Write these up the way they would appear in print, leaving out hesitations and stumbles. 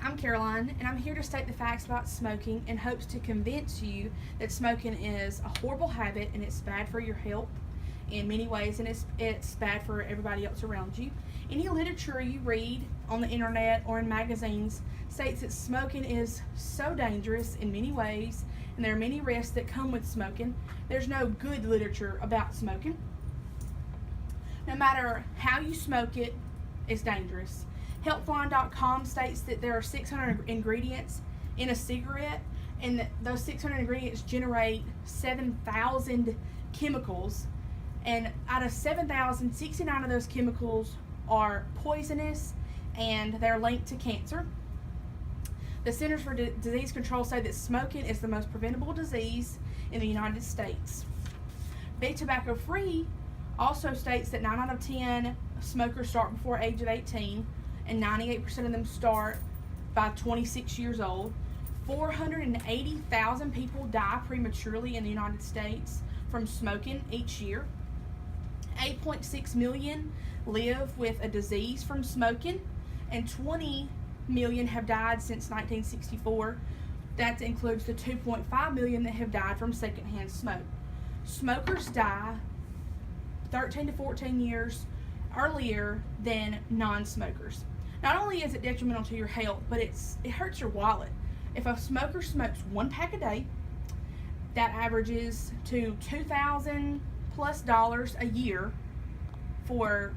I'm Caroline, and I'm here to state the facts about smoking in hopes to convince you that smoking is a horrible habit and it's bad for your health in many ways, and it's bad for everybody else around you. Any literature you read on the internet or in magazines states that smoking is so dangerous in many ways, and there are many risks that come with smoking. There's no good literature about smoking. No matter how you smoke it, it's dangerous. Healthline.com states that there are 600 ingredients in a cigarette, and that those 600 ingredients generate 7,000 chemicals. And out of 7,000, 69 of those chemicals are poisonous, and they're linked to cancer. The Centers for Disease Control say that smoking is the most preventable disease in the United States. Be Tobacco Free also states that 9 out of 10 smokers start before age of 18, and 98% of them start by 26 years old. 480,000 people die prematurely in the United States from smoking each year. 8.6 million live with a disease from smoking, and 20 million have died since 1964. That includes the 2.5 million that have died from secondhand smoke. Smokers die 13 to 14 years earlier than non-smokers. Not only is it detrimental to your health, but it hurts your wallet. If a smoker smokes one pack a day, that averages to $2,000+ a year to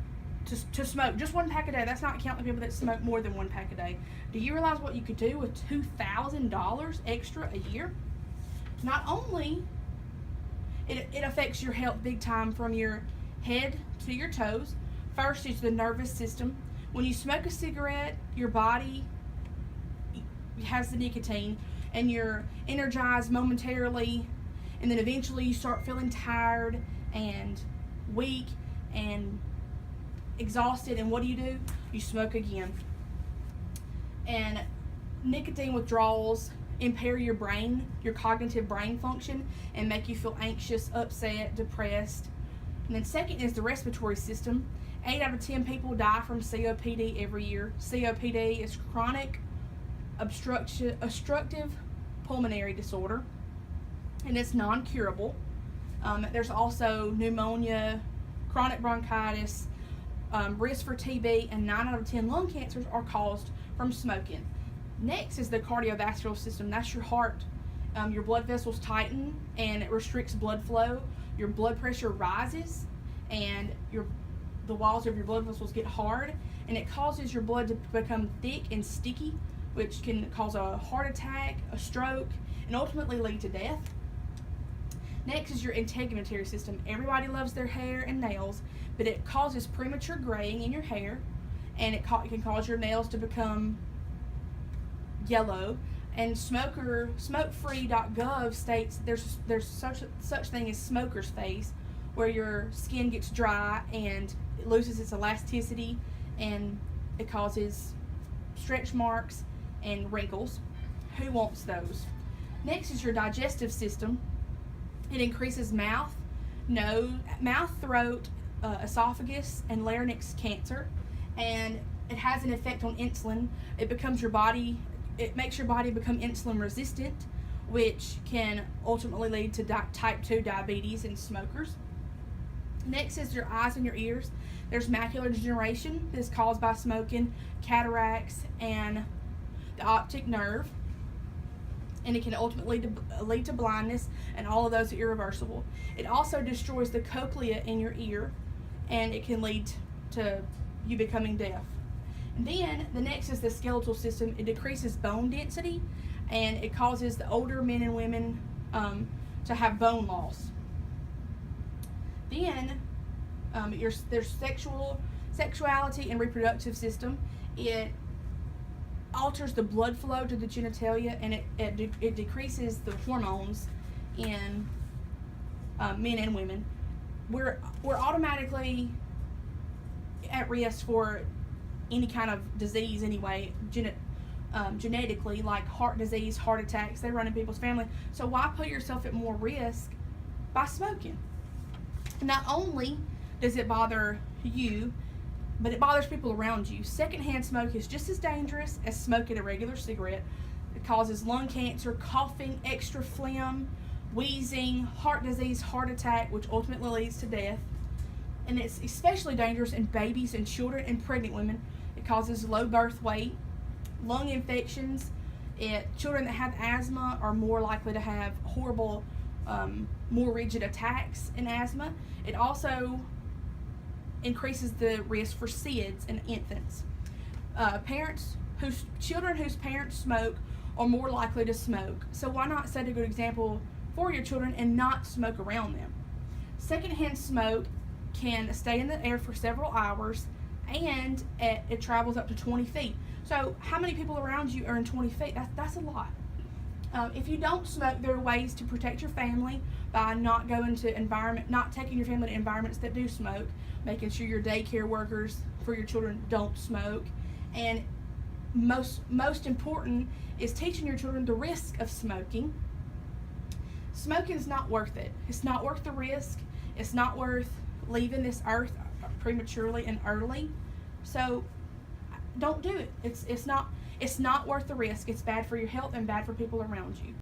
smoke just one pack a day. That's not counting the people that smoke more than one pack a day. Do you realize what you could do with $2,000 extra a year? Not only it affects your health big time from your head to your toes. First is the nervous system. When you smoke a cigarette, your body has the nicotine, and you're energized momentarily, and then eventually you start feeling tired and weak and exhausted, and what do? You smoke again. And nicotine withdrawals impair your brain, your cognitive brain function, and make you feel anxious, upset, depressed. And then second is the respiratory system. 8 out of 10 people die from COPD every year. COPD is chronic obstructive pulmonary disorder, and it's non-curable. There's also pneumonia, chronic bronchitis, risk for TB, and 9 out of 10 lung cancers are caused from smoking. Next is the cardiovascular system. That's your heart. Your blood vessels tighten, and it restricts blood flow. Your blood pressure rises, and the walls of your blood vessels get hard, and it causes your blood to become thick and sticky, which can cause a heart attack, a stroke, and ultimately lead to death. Next is your integumentary system. Everybody loves their hair and nails, but it causes premature graying in your hair, and it can cause your nails to become yellow. And smokefree.gov states there's such thing as smoker's face, where your skin gets dry and it loses its elasticity, and it causes stretch marks and wrinkles. Who wants those? Next is your digestive system. It increases mouth, throat, esophagus, and larynx cancer, and it has an effect on insulin. It makes your body become insulin resistant, which can ultimately lead to type 2 diabetes in smokers. Next is your eyes and your ears. There's macular degeneration that's caused by smoking, cataracts, and the optic nerve, and it can ultimately lead to blindness, and all of those are irreversible. It also destroys the cochlea in your ear, and it can lead to you becoming deaf. And then the next is the skeletal system. It decreases bone density, and it causes the older men and women to have bone loss. Then there's sexuality and reproductive system. It alters the blood flow to the genitalia, and it decreases the hormones in men and women. We're automatically at risk for any kind of disease anyway, genetically, like heart disease, heart attacks. They run in people's family. So why put yourself at more risk by smoking? Not only does it bother you, but it bothers people around you. Secondhand smoke is just as dangerous as smoking a regular cigarette. It causes lung cancer, coughing, extra phlegm, wheezing, heart disease, heart attack, which ultimately leads to death. And it's especially dangerous in babies and children and pregnant women. It causes low birth weight, lung infections. Children that have asthma are more likely to have horrible, more rigid attacks in asthma. It also increases the risk for SIDS in infants. Children whose parents smoke are more likely to smoke. So why not set a good example for your children and not smoke around them? Secondhand smoke can stay in the air for several hours, and it travels up to 20 feet. So how many people around you are in 20 feet? That's a lot. If you don't smoke, there are ways to protect your family by not taking your family to environments that do smoke, making sure your daycare workers for your children don't smoke, and most important is teaching your children the risk of smoking. Smoking is not worth it. It's not worth the risk. It's not worth leaving this earth prematurely and early. So don't do it. It's not worth the risk. It's bad for your health and bad for people around you.